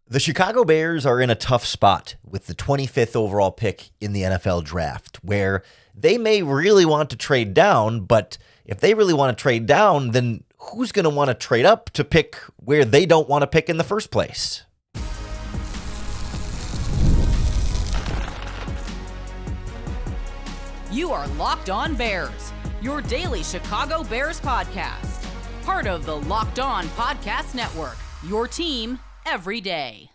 The Chicago Bears are in a tough spot with the 25th overall pick in the NFL draft, where they may really want to trade down, but if they really want to trade down, then who's going to want to trade up to pick where they don't want to pick in the first place? You are Locked On Bears, your daily Chicago Bears podcast. Part of the Locked On Podcast Network, your team every day.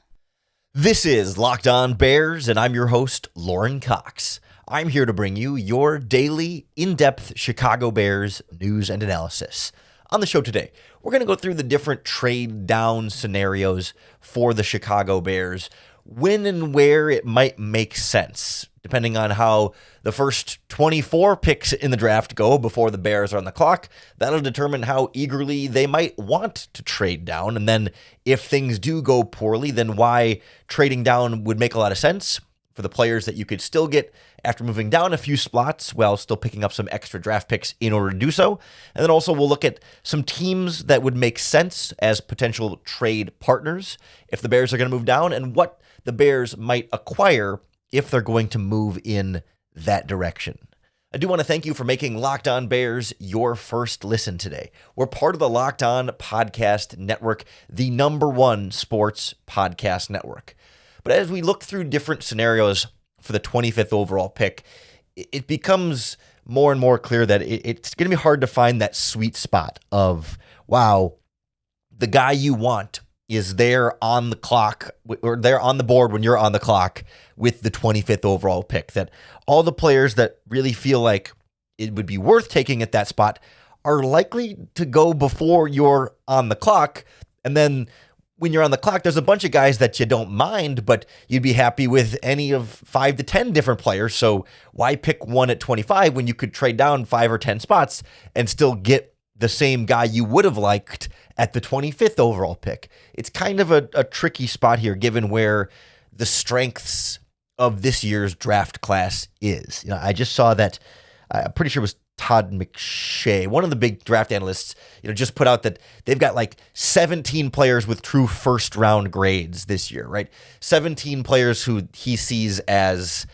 This is Locked On Bears, and I'm your host, Lauren Cox. I'm here to bring you your daily, in-depth Chicago Bears news and analysis. On the show today, we're going to go through the different trade down scenarios for the Chicago Bears, when and where it might make sense, depending on how the first 24 picks in the draft go before the Bears are on the clock. That'll determine how eagerly they might want to trade down. And then if things do go poorly, then why trading down would make a lot of sense for the players that you could still get after moving down a few spots while still picking up some extra draft picks in order to do so. And then also we'll look at some teams that would make sense as potential trade partners if the Bears are going to move down, and what the Bears might acquire if they're going to move in that direction. I do want to thank you for making Locked On Bears your first listen today. We're part of the Locked On Podcast Network, the #1 sports podcast network. But as we look through different scenarios for the 25th overall pick, it becomes more and more clear that it's going to be hard to find that sweet spot of, wow, the guy you want is there on the clock, or there on the board when you're on the clock with the 25th overall pick. That all the players that really feel like it would be worth taking at that spot are likely to go before you're on the clock. And then when you're on the clock, there's a bunch of guys that you don't mind, but you'd be happy with any of 5 to 10 different players. So why pick one at 25 when you could trade down 5 or 10 spots and still get the same guy you would have liked at the 25th overall pick? It's kind of a tricky spot here, given where the strengths of this year's draft class is. I just saw that, I'm pretty sure it was Todd McShay, one of the big draft analysts, just put out that they've got like 17 players with true first round grades this year, right? 17 players who he sees as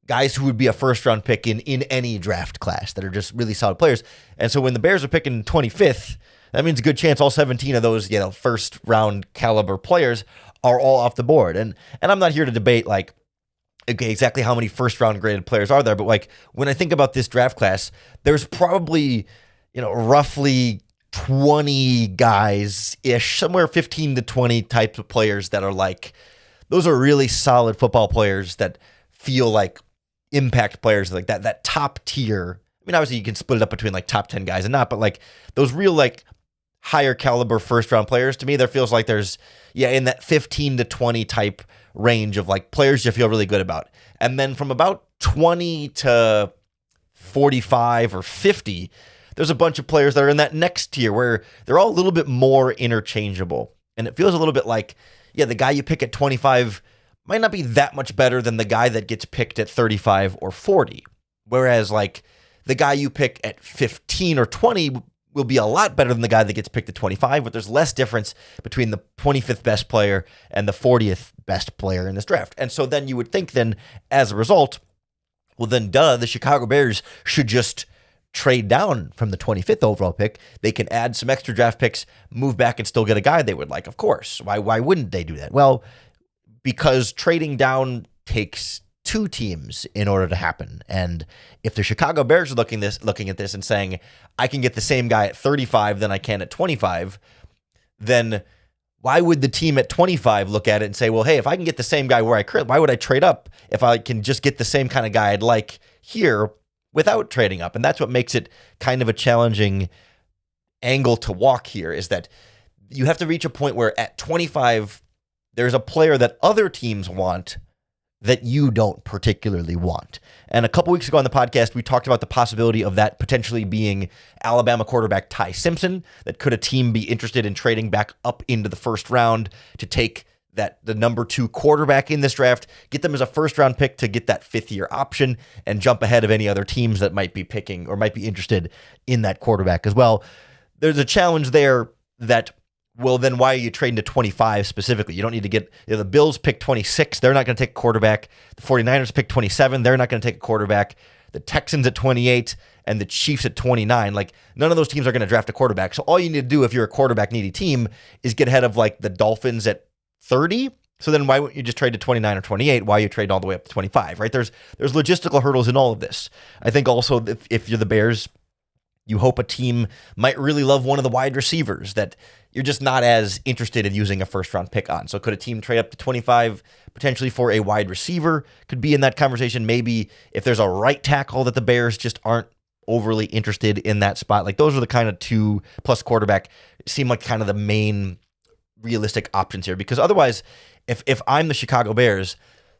guys who would be a first round pick in any draft class that are just really solid players. And so when the Bears are picking 25th, that means a good chance all 17 of those, first round caliber players are all off the board. And I'm not here to debate like, okay, exactly how many first round graded players are there, but like when I think about this draft class, there's probably, roughly 20 guys-ish, somewhere 15 to 20 types of players that are like, those are really solid football players that feel like impact players, like that top tier. I mean, obviously you can split it up between like top 10 guys and not, but like those real like higher caliber first round players, to me, there feels like there's, in that 15 to 20 type range of like players you feel really good about. And then from about 20 to 45 or 50, there's a bunch of players that are in that next tier where they're all a little bit more interchangeable. And it feels a little bit like, the guy you pick at 25 might not be that much better than the guy that gets picked at 35 or 40. Whereas like the guy you pick at 15 or 20 will be a lot better than the guy that gets picked at 25, but there's less difference between the 25th best player and the 40th best player in this draft. And so then you would think then, as a result, well then, the Chicago Bears should just trade down from the 25th overall pick. They can add some extra draft picks, move back, and still get a guy they would like, of course. Why wouldn't they do that? Well, because trading down takes 2 teams in order to happen. And if the Chicago Bears are looking at this and saying, I can get the same guy at 35 than I can at 25, then why would the team at 25 look at it and say, well, hey, if I can get the same guy where I currently, why would I trade up if I can just get the same kind of guy I'd like here without trading up? And that's what makes it kind of a challenging angle to walk here, is that you have to reach a point where at 25, there's a player that other teams want that you don't particularly want. And a couple weeks ago on the podcast, we talked about the possibility of that potentially being Alabama quarterback Ty Simpson. That could a team be interested in trading back up into the first round to take the number 2 quarterback in this draft, get them as a first round pick to get that 5th-year option and jump ahead of any other teams that might be picking or might be interested in that quarterback as well. There's a challenge there that well, then why are you trading to 25 specifically? You don't need to get, the Bills pick 26. They're not going to take a quarterback. The 49ers pick 27. They're not going to take a quarterback. The Texans at 28 and the Chiefs at 29. Like, none of those teams are going to draft a quarterback. So all you need to do if you're a quarterback needy team is get ahead of like the Dolphins at 30. So then why wouldn't you just trade to 29 or 28? Why are you trading all the way up to 25, right? There's logistical hurdles in all of this. I think also if you're the Bears, you hope a team might really love one of the wide receivers that you're just not as interested in using a first-round pick on. So could a team trade up to 25 potentially for a wide receiver? Could be in that conversation. Maybe if there's a right tackle that the Bears just aren't overly interested in that spot. Like, those are the kind of 2 plus quarterback seem like kind of the main realistic options here. Because otherwise, if I'm the Chicago Bears,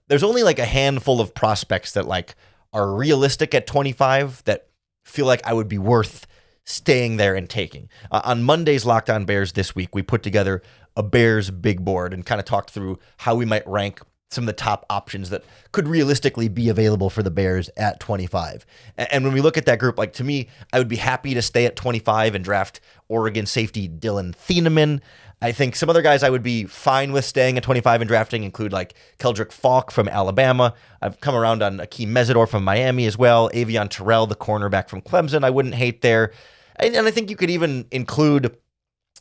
there's only like a handful of prospects that like are realistic at 25 that feel like I would be worth staying there and taking. On Monday's Locked On Bears this week, we put together a Bears big board and kind of talked through how we might rank some of the top options that could realistically be available for the Bears at 25. And when we look at that group, like, to me, I would be happy to stay at 25 and draft Oregon safety Dylan Thieneman. I think some other guys I would be fine with staying at 25 and drafting include like Keldrick Falk from Alabama. I've come around on Akeem Mesidor from Miami as well. Avion Terrell, the cornerback from Clemson, I wouldn't hate there. And I think you could even include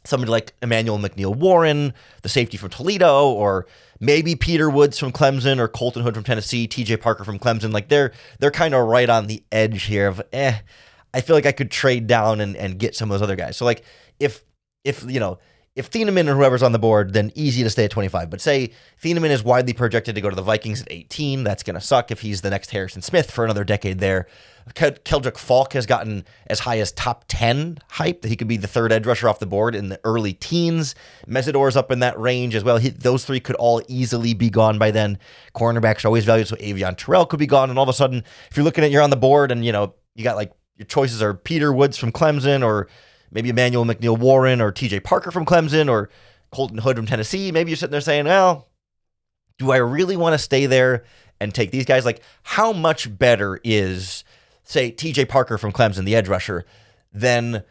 somebody like Emmanuel McNeil-Warren, the safety from Toledo, or maybe Peter Woods from Clemson, or Colton Hood from Tennessee, TJ Parker from Clemson. Like, they're kind of right on the edge here of, I feel like I could trade down and get some of those other guys. So like if Thieneman or whoever's on the board, then easy to stay at 25. But say Thieneman is widely projected to go to the Vikings at 18. That's going to suck if he's the next Harrison Smith for another decade there. Keldrick Falk has gotten as high as top 10 hype that he could be the third edge rusher off the board in the early teens. Mesidor's up in that range as well. Those 3 could all easily be gone by then. Cornerbacks are always valued, so Avion Terrell could be gone. And all of a sudden, if you're looking at you're on the board and, you got like your choices are Peter Woods from Clemson, or maybe Emmanuel McNeil-Warren, or TJ Parker from Clemson, or Colton Hood from Tennessee. Maybe you're sitting there saying, well, do I really want to stay there and take these guys? Like, how much better is, say, TJ Parker from Clemson, the edge rusher, than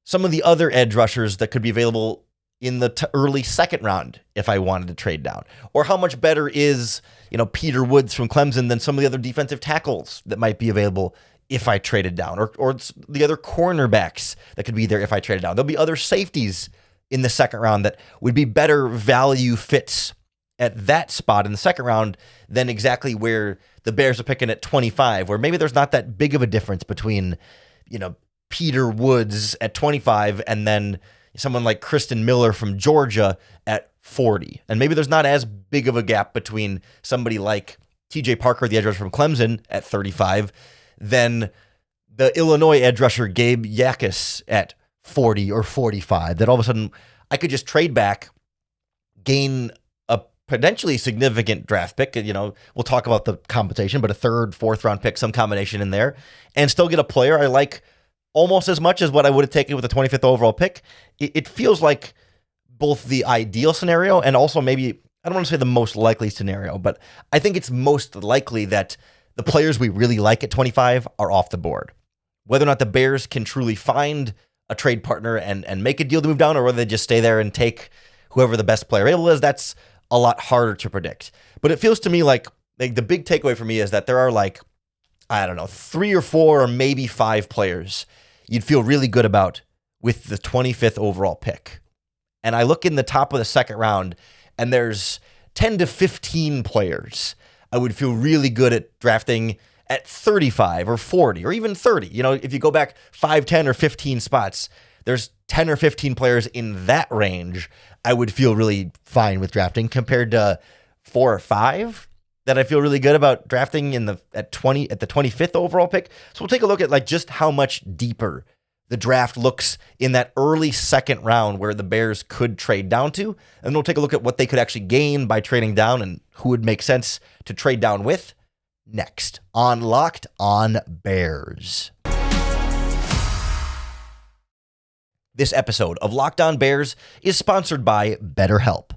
some of the other edge rushers that could be available in the early second round if I wanted to trade down? Or how much better is, Peter Woods from Clemson than some of the other defensive tackles that might be available if I traded down, or the other cornerbacks that could be there if I traded down? There'll be other safeties in the second round that would be better value fits at that spot in the second round than exactly where the Bears are picking at 25, where maybe there's not that big of a difference between, Peter Woods at 25 and then someone like Kristen Miller from Georgia at 40. And maybe there's not as big of a gap between somebody like TJ Parker, the edge rusher from Clemson, at 35, than the Illinois edge rusher Gabe Yakis at 40 or 45, that all of a sudden I could just trade back, gain a potentially significant draft pick. We'll talk about the compensation, but a third, fourth round pick, some combination in there, and still get a player I like almost as much as what I would have taken with the 25th overall pick. It feels like both the ideal scenario and also maybe, I don't want to say the most likely scenario, but I think it's most likely that the players we really like at 25 are off the board. Whether or not the Bears can truly find a trade partner and make a deal to move down, or whether they just stay there and take whoever the best player available is, that's a lot harder to predict. But it feels to me like the big takeaway for me is that there are 3 or 4 or maybe 5 players you'd feel really good about with the 25th overall pick. And I look in the top of the second round and there's 10 to 15 players I would feel really good at drafting at 35 or 40 or even 30. If you go back 5, 10, or 15 spots, there's 10 or 15 players in that range I would feel really fine with drafting, compared to 4 or 5 that I feel really good about drafting at the 25th overall pick. So we'll take a look at just how much deeper the draft looks in that early second round where the Bears could trade down to. And we'll take a look at what they could actually gain by trading down and who would make sense to trade down with next on Locked On Bears. This episode of Locked On Bears is sponsored by Betterhelp.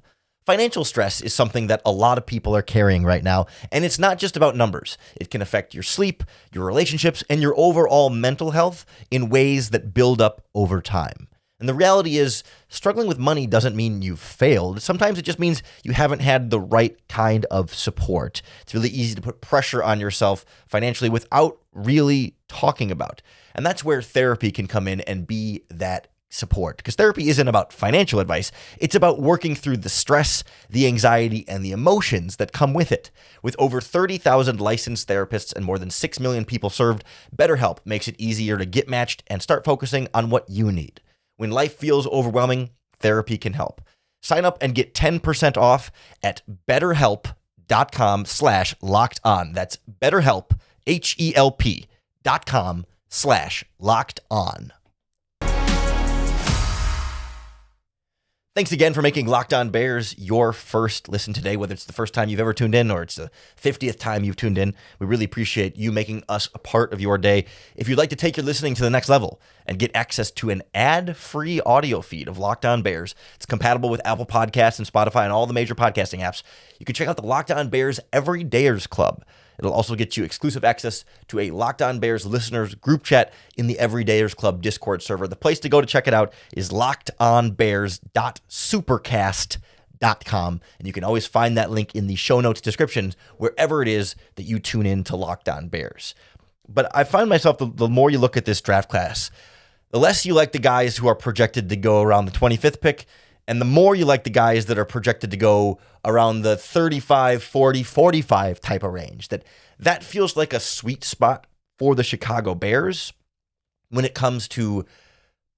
Financial stress is something that a lot of people are carrying right now, and it's not just about numbers. It can affect your sleep, your relationships, and your overall mental health in ways that build up over time. And the reality is, struggling with money doesn't mean you've failed. Sometimes it just means you haven't had the right kind of support. It's really easy to put pressure on yourself financially without really talking about. And that's where therapy can come in and be that support. Because therapy isn't about financial advice. It's about working through the stress, the anxiety, and the emotions that come with it. With over 30,000 licensed therapists and more than 6 million people served, BetterHelp makes it easier to get matched and start focusing on what you need. When life feels overwhelming, therapy can help. Sign up and get 10% off at betterhelp.com/lockedon. That's BetterHelp, HELP.com/lockedon. Thanks again for making Locked On Bears your first listen today, whether it's the first time you've ever tuned in or it's the 50th time you've tuned in. We really appreciate you making us a part of your day. If you'd like to take your listening to the next level and get access to an ad-free audio feed of Locked On Bears, it's compatible with Apple Podcasts and Spotify and all the major podcasting apps. You can check out the Locked On Bears Everydayers Club. It'll also get you exclusive access to a Locked On Bears listeners group chat in the Everydayers Club Discord server. The place to go to check it out is lockedonbears.supercast.com. And you can always find that link in the show notes descriptions wherever it is that you tune in to Locked On Bears. But I find myself, the more you look at this draft class, the less you like the guys who are projected to go around the 25th pick, and the more you like the guys that are projected to go around the 35, 40, 45 type of range. That feels like a sweet spot for the Chicago Bears when it comes to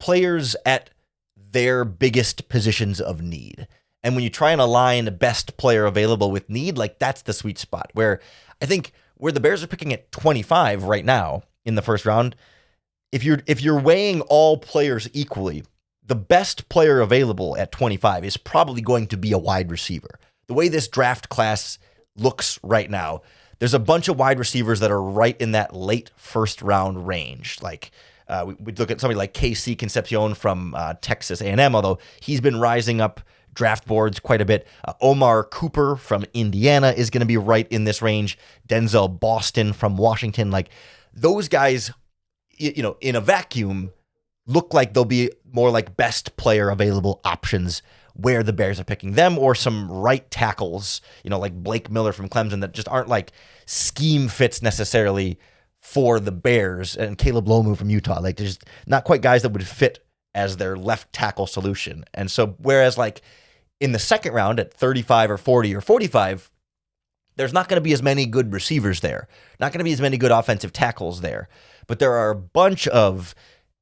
players at their biggest positions of need. And when you try and align the best player available with need, like that's the sweet spot where I think where the Bears are picking at 25 right now in the first round, if you're weighing all players equally, the best player available at 25 is probably going to be a wide receiver. The way this draft class looks right now, there's a bunch of wide receivers that are right in that late first round range. Like we look at somebody like KC Concepcion from Texas A&M, although he's been rising up draft boards quite a bit. Omar Cooper from Indiana is going to be right in this range. Denzel Boston from Washington. Like those guys, in a vacuum, look like they'll be more like best player available options where the Bears are picking them, or some right tackles, like Blake Miller from Clemson that just aren't like scheme fits necessarily for the Bears, and Caleb Lomu from Utah. Like they're just not quite guys that would fit as their left tackle solution. And so whereas like in the second round at 35 or 40 or 45, there's not going to be as many good receivers there, not going to be as many good offensive tackles there, but there are a bunch of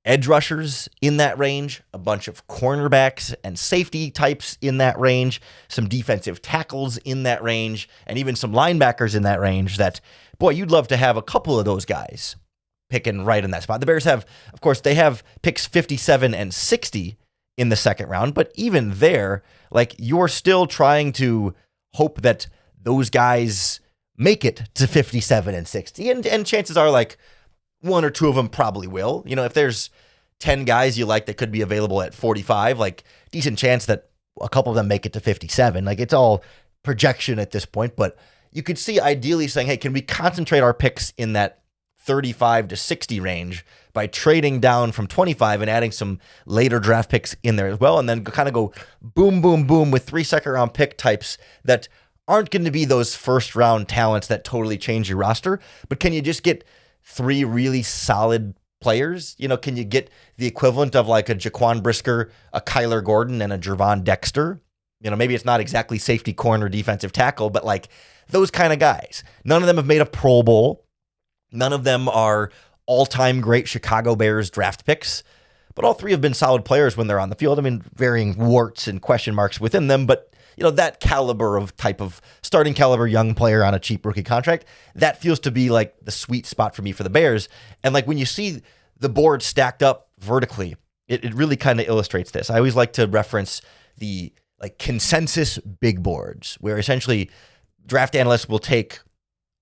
edge rushers in that range, a bunch of cornerbacks and safety types in that range, some defensive tackles in that range, and even some linebackers in that range that, boy, you'd love to have a couple of those guys picking right in that spot. The Bears have, of course, they have picks 57 and 60 in the second round, but even there, like you're still trying to hope that those guys make it to 57 and 60, and chances are like one or two of them probably will. If there's 10 guys you like that could be available at 45, like decent chance that a couple of them make it to 57. Like it's all projection at this point, but you could see ideally saying, hey, can we concentrate our picks in that 35 to 60 range by trading down from 25 and adding some later draft picks in there as well, and then kind of go boom, boom, boom with 3 second-round pick types that aren't going to be those first-round talents that totally change your roster, but can you just get 3 really solid players? Can you get the equivalent of like a Jaquan Brisker, a Kyler Gordon, and a Jervon Dexter? Maybe it's not exactly safety, corner, defensive tackle, but like those kind of guys. None of them have made a Pro Bowl. None of them are all-time great Chicago Bears draft picks, but all 3 have been solid players when they're on the field. I mean, varying warts and question marks within them, but that caliber of type of starting caliber young player on a cheap rookie contract, that feels to be like the sweet spot for me for the Bears. And like when you see the board stacked up vertically, it really kind of illustrates this. I always like to reference the like consensus big boards, where essentially draft analysts will take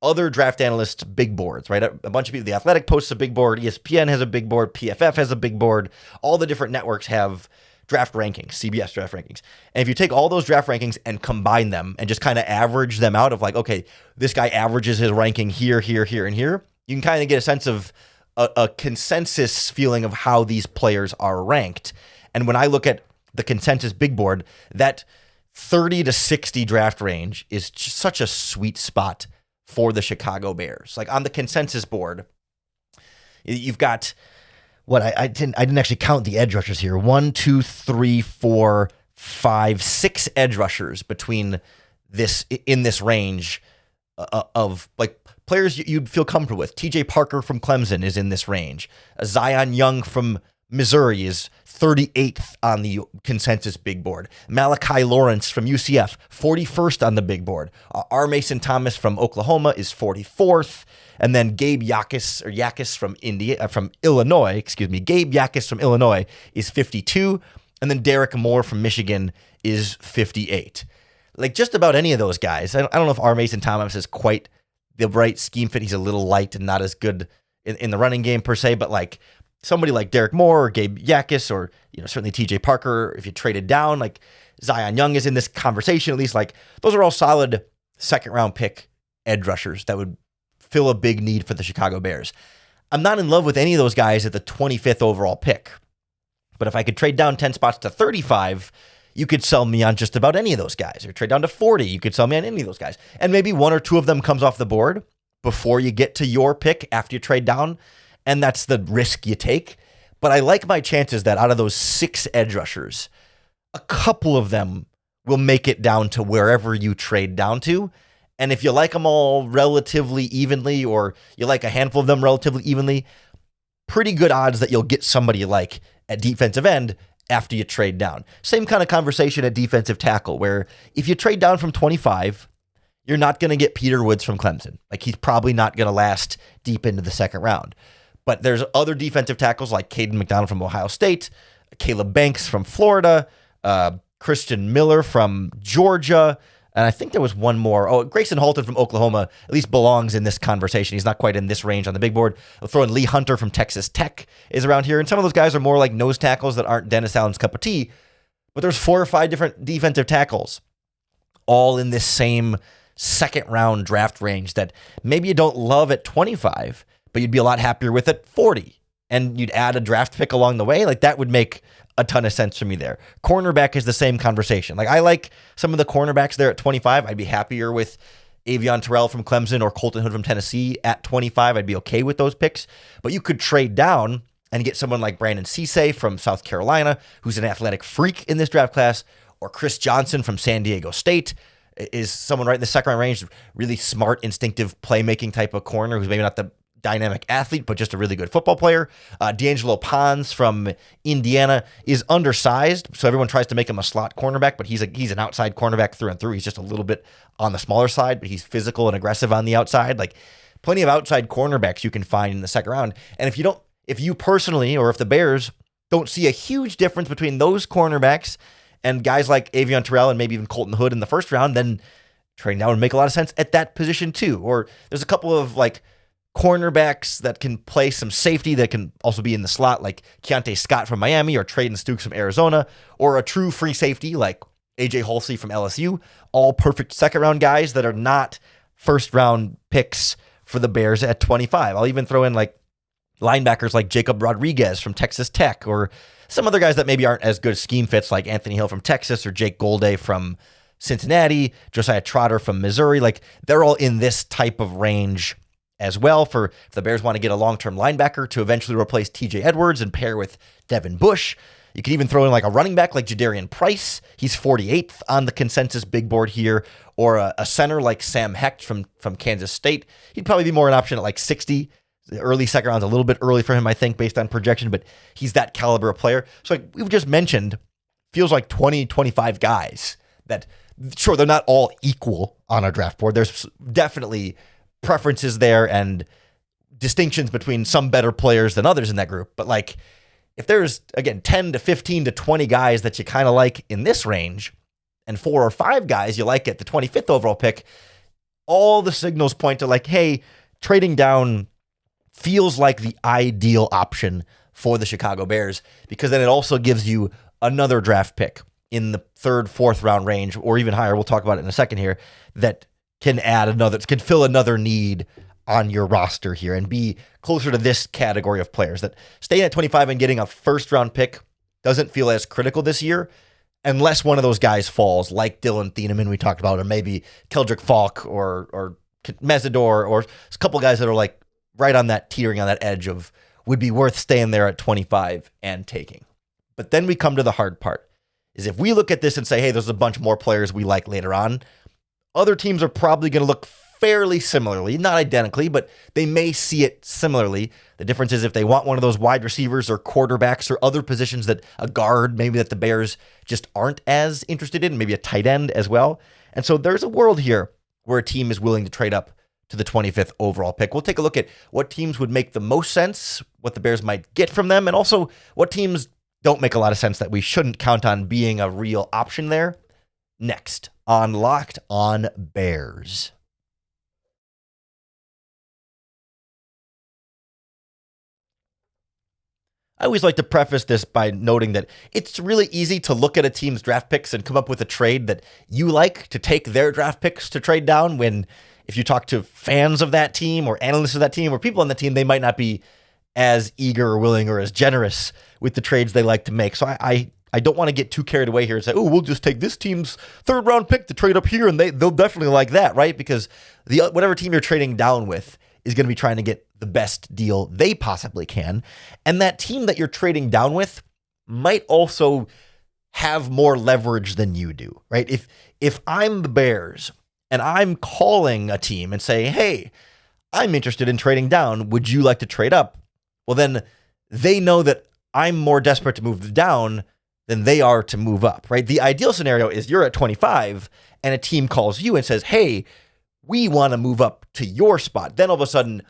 other draft analysts' big boards, right? A bunch of people, The Athletic posts a big board, ESPN has a big board, PFF has a big board, all the different networks have draft rankings, CBS draft rankings. And if you take all those draft rankings and combine them and just kind of average them out of like, okay, this guy averages his ranking here, here, here, and here, you can kind of get a sense of a consensus feeling of how these players are ranked. And when I look at the consensus big board, that 30 to 60 draft range is just such a sweet spot for the Chicago Bears. Like on the consensus board, you've got what I didn't actually count the edge rushers here. 1, 2, 3, 4, 5, 6 edge rushers between in this range of like players you'd feel comfortable with. TJ Parker from Clemson is in this range. Zion Young from Missouri is 38th on the consensus big board. Malachi Lawrence from UCF, 41st on the big board. R. Mason Thomas from Oklahoma is 44th. And then Gabe Yakis from Illinois, Gabe Yakis from Illinois is 52. And then Derek Moore from Michigan is 58. Like just about any of those guys. I don't know if R. Mason Thomas is quite the right scheme fit. He's a little light and not as good in the running game per se, but like somebody like Derek Moore or Gabe Yakis or certainly TJ Parker, if you traded down, like Zion Young is in this conversation at least. Like those are all solid second round pick edge rushers that would fill a big need for the Chicago Bears. I'm not in love with any of those guys at the 25th overall pick, but if I could trade down 10 spots to 35, you could sell me on just about any of those guys. Or trade down to 40, you could sell me on any of those guys. And maybe one or two of them comes off the board before you get to your pick after you trade down. And that's the risk you take. But I like my chances that out of those 6 edge rushers, a couple of them will make it down to wherever you trade down to. And if you like them all relatively evenly, or you like a handful of them relatively evenly, pretty good odds that you'll get somebody you like at defensive end after you trade down. Same kind of conversation at defensive tackle, where if you trade down from 25, you're not going to get Peter Woods from Clemson. Like he's probably not going to last deep into the second round. But there's other defensive tackles like Caden McDonald from Ohio State, Caleb Banks from Florida, Christian Miller from Georgia, and I think there was one more. Oh, Grayson Halton from Oklahoma at least belongs in this conversation. He's not quite in this range on the big board. I'll throw in Lee Hunter from Texas Tech is around here. And some of those guys are more like nose tackles that aren't Dennis Allen's cup of tea. But there's 4 or 5 different defensive tackles all in this same second round draft range that maybe you don't love at 25, but you'd be a lot happier with at 40. And you'd add a draft pick along the way. Like that would make a ton of sense for me there. Cornerback is the same conversation. Like I like some of the cornerbacks there at 25. I'd be happier with Avion Terrell from Clemson or Colton Hood from Tennessee at 25. I'd be okay with those picks. But you could trade down and get someone like Brandon Cisse from South Carolina, who's an athletic freak in this draft class, or Chris Johnson from San Diego State is someone right in the second round range, really smart, instinctive playmaking type of corner who's maybe not the dynamic athlete, but just a really good football player. D'Angelo Pons from Indiana is undersized, so everyone tries to make him a slot cornerback, but he's an outside cornerback through and through. He's just a little bit on the smaller side, but he's physical and aggressive on the outside. Like plenty of outside cornerbacks you can find in the second round. And if you personally, or if the Bears don't see a huge difference between those cornerbacks and guys like Avion Terrell and maybe even Colton Hood in the first round, then trading down would make a lot of sense at that position too. Or there's a couple of like cornerbacks that can play some safety that can also be in the slot, like Keontae Scott from Miami or Traden Stukes from Arizona, or a true free safety like AJ Halsey from LSU. All perfect second round guys that are not first round picks for the Bears at 25. I'll even throw in like linebackers like Jacob Rodriguez from Texas Tech, or some other guys that maybe aren't as good scheme fits like Anthony Hill from Texas or Jake Golday from Cincinnati, Josiah Trotter from Missouri. Like they're all in this type of range as well, for if the Bears want to get a long-term linebacker to eventually replace TJ Edwards and pair with Devin Bush. You can even throw in like a running back like Jadarian Price. He's 48th on the consensus big board here. Or a center like Sam Hecht from Kansas State. He'd probably be more an option at like 60. The early second round's a little bit early for him, I think, based on projection, but he's that caliber of player. So like we've just mentioned, feels like 20, 25 guys that, sure, they're not all equal on our draft board. There's definitely preferences there and distinctions between some better players than others in that group. But like, if there's, again, 10 to 15 to 20 guys that you kind of like in this range and 4 or 5 guys you like at the 25th overall pick, all the signals point to like, hey, trading down feels like the ideal option for the Chicago Bears, because then it also gives you another draft pick in the 3rd, 4th round range, or even higher. We'll talk about it in a second here, that can fill another need on your roster here and be closer to this category of players. That staying at 25 and getting a first round pick doesn't feel as critical this year unless one of those guys falls, like Dylan Thieneman we talked about, or maybe Keldrick Falk or Mesidor, or a couple guys that are like right on that teetering on that edge of would be worth staying there at 25 and taking. But then we come to the hard part, is if we look at this and say, hey, there's a bunch more players we like later on, other teams are probably going to look fairly similarly, not identically, but they may see it similarly. The difference is if they want one of those wide receivers or quarterbacks or other positions that a guard, maybe that the Bears just aren't as interested in, maybe a tight end as well. And so there's a world here where a team is willing to trade up to the 25th overall pick. We'll take a look at what teams would make the most sense, what the Bears might get from them, and also what teams don't make a lot of sense that we shouldn't count on being a real option there. Next on Locked On Bears. I always like to preface this by noting that it's really easy to look at a team's draft picks and come up with a trade that you like to take their draft picks to trade down when if you talk to fans of that team or analysts of that team or people on the team, they might not be as eager or willing or as generous with the trades they like to make. So I don't want to get too carried away here and say, oh, we'll just take this team's third round pick to trade up here and they'll definitely like that, right? Because whatever team you're trading down with is going to be trying to get the best deal they possibly can. And that team that you're trading down with might also have more leverage than you do, right? If I'm the Bears and I'm calling a team and saying, hey, I'm interested in trading down, would you like to trade up? Well, then they know that I'm more desperate to move down than they are to move up, right? The ideal scenario is you're at 25 and a team calls you and says, hey, we want to move up to your spot. Then all of a sudden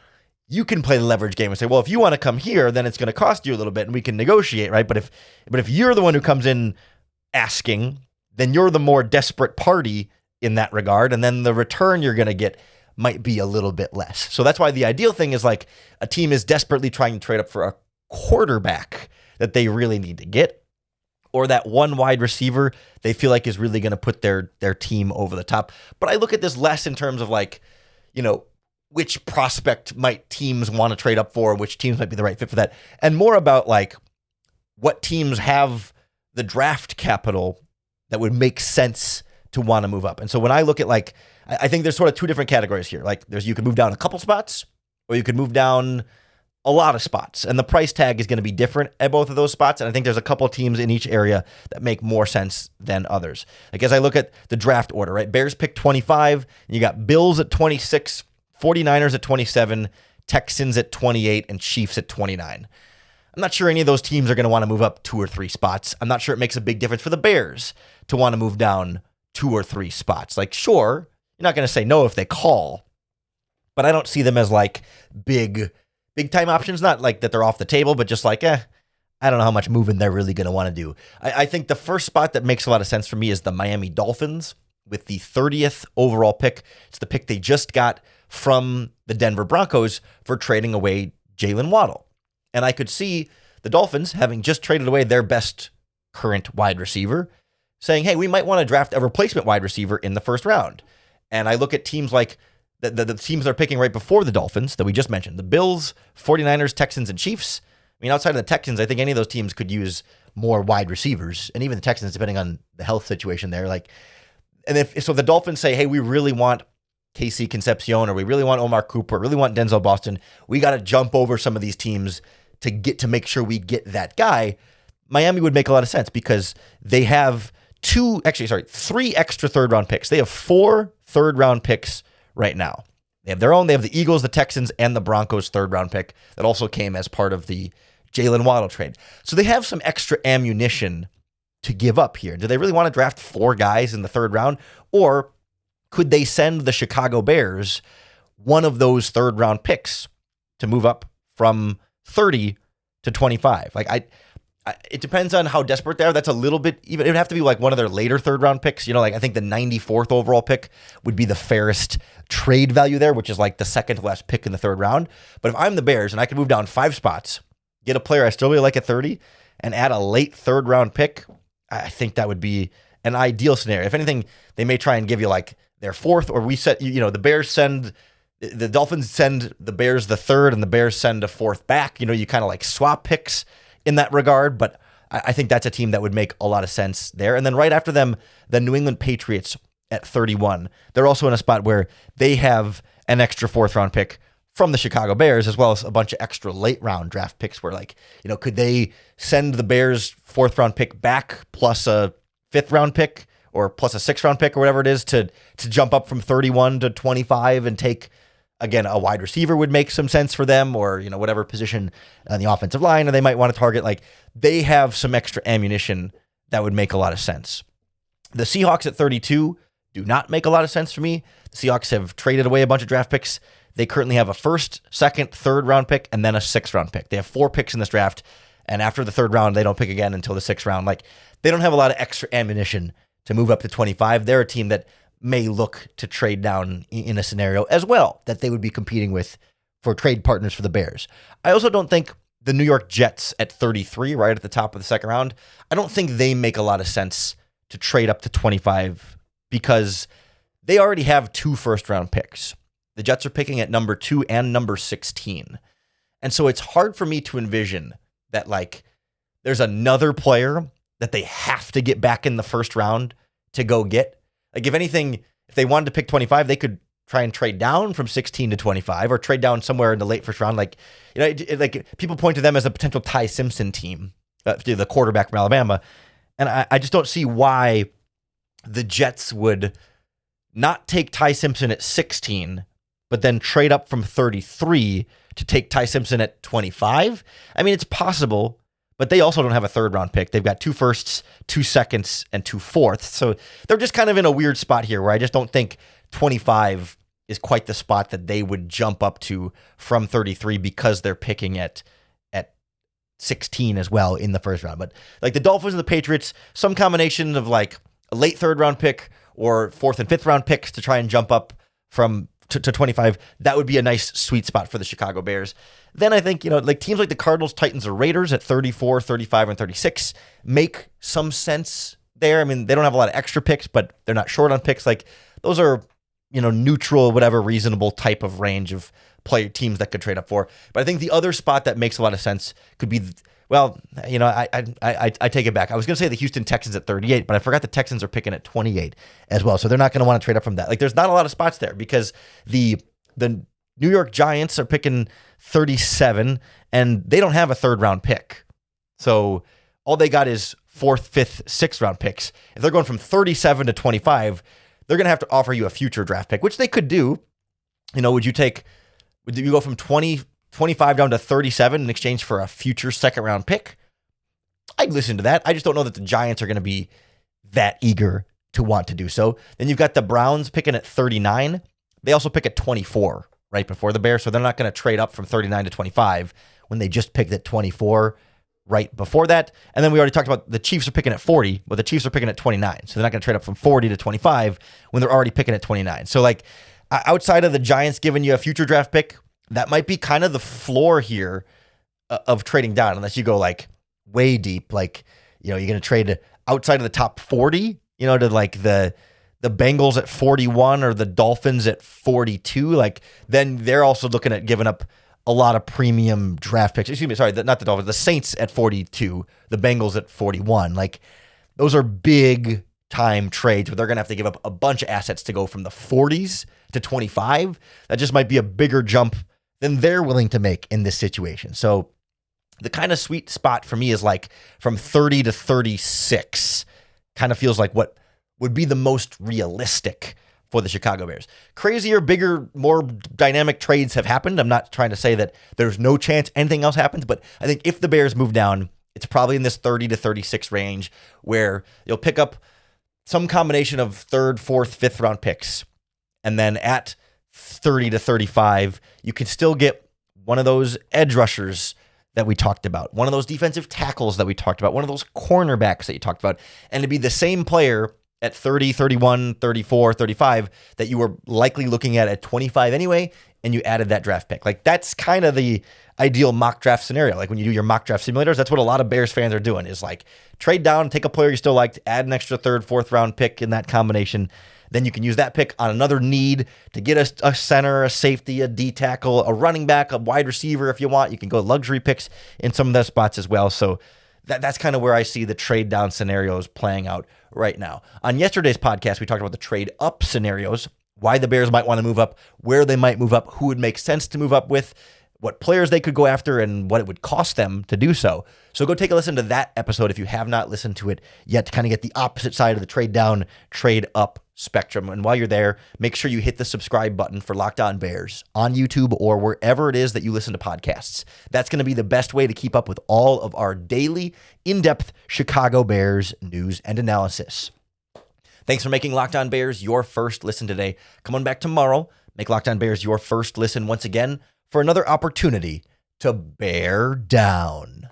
you can play the leverage game and say, well, if you want to come here, then it's going to cost you a little bit and we can negotiate, right? But if you're the one who comes in asking, then you're the more desperate party in that regard. And then the return you're going to get might be a little bit less. So that's why the ideal thing is like a team is desperately trying to trade up for a quarterback that they really need to get, or that one wide receiver they feel like is really going to put their team over the top. But I look at this less in terms of like, which prospect might teams want to trade up for, which teams might be the right fit for that, and more about like what teams have the draft capital that would make sense to want to move up. And so when I look at like, I think there's sort of two different categories here. Like you can move down a couple spots or you can move down a lot of spots, and the price tag is going to be different at both of those spots. And I think there's a couple of teams in each area that make more sense than others. Like as I look at the draft order, right? Bears pick 25, and you got Bills at 26, 49ers at 27, Texans at 28, and Chiefs at 29. I'm not sure any of those teams are going to want to move up 2 or 3 spots. I'm not sure it makes a big difference for the Bears to want to move down 2 or 3 spots. Like, sure, you're not going to say no if they call, but I don't see them as like big time options. Not like that they're off the table, but just like, I don't know how much moving they're really going to want to do. I think the first spot that makes a lot of sense for me is the Miami Dolphins with the 30th overall pick. It's the pick they just got from the Denver Broncos for trading away Jalen Waddle. And I could see the Dolphins, having just traded away their best current wide receiver, saying, hey, we might want to draft a replacement wide receiver in the first round. And I look at teams like the teams they're picking right before the Dolphins that we just mentioned, the Bills, 49ers, Texans, and Chiefs. I mean, outside of the Texans, I think any of those teams could use more wide receivers, and even the Texans, depending on the health situation there. And if the Dolphins say, hey, we really want KC Concepcion, or we really want Omar Cooper, really want Denzel Boston, we got to jump over some of these teams to make sure we get that guy. Miami would make a lot of sense because they have 3 extra third-round picks. They have 4 third-round picks right now. They have their own. They have the Eagles, the Texans, and the Broncos third-round pick that also came as part of the Jalen Waddle trade. So they have some extra ammunition to give up here. Do they really want to draft 4 guys in the third round? Or could they send the Chicago Bears one of those third-round picks to move up from 30 to 25? It depends on how desperate they are. That's a little bit, even it would have to be like one of their later third round picks. I think the 94th overall pick would be the fairest trade value there, which is like the second to last pick in the third round. But if I'm the Bears and I can move down 5 spots, get a player I still really like at 30, and add a late third round pick, I think that would be an ideal scenario. If anything, they may try and give you like their 4th, or the Bears send, the Dolphins send the Bears the 3rd, and the Bears send a 4th back. You kind of like swap picks in that regard, but I think that's a team that would make a lot of sense there. And then right after them, the New England Patriots at 31. They're also in a spot where they have an extra 4th round pick from the Chicago Bears, as well as a bunch of extra late round draft picks where, like, could they send the Bears 4th round pick back plus a 5th round pick or plus a 6th round pick or whatever it is to jump up from 31 to 25 and take, again, a wide receiver would make some sense for them, or, whatever position on the offensive line, or they might want to target. Like, they have some extra ammunition that would make a lot of sense. The Seahawks at 32 do not make a lot of sense for me. The Seahawks have traded away a bunch of draft picks. They currently have a 1st, 2nd, 3rd round pick, and then a 6th round pick. They have 4 picks in this draft, and after the 3rd round, they don't pick again until the 6th round. Like, they don't have a lot of extra ammunition to move up to 25. They're a team that may look to trade down in a scenario as well that they would be competing with for trade partners for the Bears. I also don't think the New York Jets at 33, right at the top of the 2nd round, I don't think they make a lot of sense to trade up to 25 because they already have 2 1st round picks. The Jets are picking at number 2 and number 16. And so it's hard for me to envision that, like, there's another player that they have to get back in the 1st round to go get. Like, if anything, if they wanted to pick 25, they could try and trade down from 16 to 25 or trade down somewhere in the late 1st round. Like, like people point to them as a potential Ty Simpson team, the quarterback from Alabama. And I just don't see why the Jets would not take Ty Simpson at 16, but then trade up from 33 to take Ty Simpson at 25. I mean, it's possible, but they also don't have a 3rd round pick. They've got 2 1sts, 2 2nds, and 2 4ths. So they're just kind of in a weird spot here where I just don't think 25 is quite the spot that they would jump up to from 33 because they're picking at 16 as well in the 1st round. But like the Dolphins and the Patriots, some combination of like a late 3rd round pick or 4th and 5th round picks to try and jump up from to 25, that would be a nice sweet spot for the Chicago Bears. Then I think, like teams like the Cardinals, Titans, or Raiders at 34, 35, and 36 make some sense there. I mean, they don't have a lot of extra picks, but they're not short on picks. Like those are, neutral, whatever reasonable type of range of player teams that could trade up for. But I think the other spot that makes a lot of sense could be, I take it back. I was going to say the Houston Texans at 38, but I forgot the Texans are picking at 28 as well. So they're not going to want to trade up from that. Like there's not a lot of spots there because the New York Giants are picking 37 and they don't have a 3rd round pick. So all they got is 4th, 5th, 6th round picks. If they're going from 37 to 25, they're going to have to offer you a future draft pick, which they could do. Would you go from 25 down to 37 in exchange for a future 2nd round pick? I'd listen to that. I just don't know that the Giants are going to be that eager to want to do so. Then you've got the Browns picking at 39. They also pick at 24 right before the Bears, so they're not going to trade up from 39 to 25 when they just picked at 24 right before that. And then we already talked about the Chiefs are picking at 40, but the Chiefs are picking at 29, so they're not going to trade up from 40 to 25 when they're already picking at 29. So like outside of the Giants giving you a future draft pick, that might be kind of the floor here of trading down, unless you go like way deep, like, you're going to trade outside of the top 40, to like the Bengals at 41 or the Dolphins at 42. Like then they're also looking at giving up a lot of premium draft picks. Excuse me, sorry, not the Dolphins, the Saints at 42, the Bengals at 41. Like those are big time trades where they're going to have to give up a bunch of assets to go from the 40s to 25. That just might be a bigger jump than they're willing to make in this situation. So the kind of sweet spot for me is like from 30 to 36 kind of feels like what would be the most realistic for the Chicago Bears. Crazier, bigger, more dynamic trades have happened. I'm not trying to say that there's no chance anything else happens, but I think if the Bears move down, it's probably in this 30 to 36 range where you'll pick up some combination of 3rd, 4th, 5th round picks. And then at 30 to 35, you can still get one of those edge rushers that we talked about, one of those defensive tackles that we talked about, one of those cornerbacks that you talked about, and to be the same player at 30, 31, 34, 35 that you were likely looking at 25 anyway, and you added that draft pick. Like that's kind of the ideal mock draft scenario. Like when you do your mock draft simulators, that's what a lot of Bears fans are doing is like trade down, take a player you still liked, add an extra 3rd, 4th round pick in that combination. Then you can use that pick on another need to get a center, a safety, a D tackle, a running back, a wide receiver if you want. You can go luxury picks in some of those spots as well. So That's kind of where I see the trade down scenarios playing out right now. On yesterday's podcast, we talked about the trade up scenarios, why the Bears might want to move up, where they might move up, who would make sense to move up with, what players they could go after, and what it would cost them to do so. So go take a listen to that episode if you have not listened to it yet, to kind of get the opposite side of the trade down, trade up spectrum. And while you're there, make sure you hit the subscribe button for Locked On Bears on YouTube or wherever it is that you listen to podcasts. That's going to be the best way to keep up with all of our daily, in-depth Chicago Bears news and analysis. Thanks for making Locked On Bears your first listen today. Come on back tomorrow. Make Locked On Bears your first listen once again for another opportunity to bear down.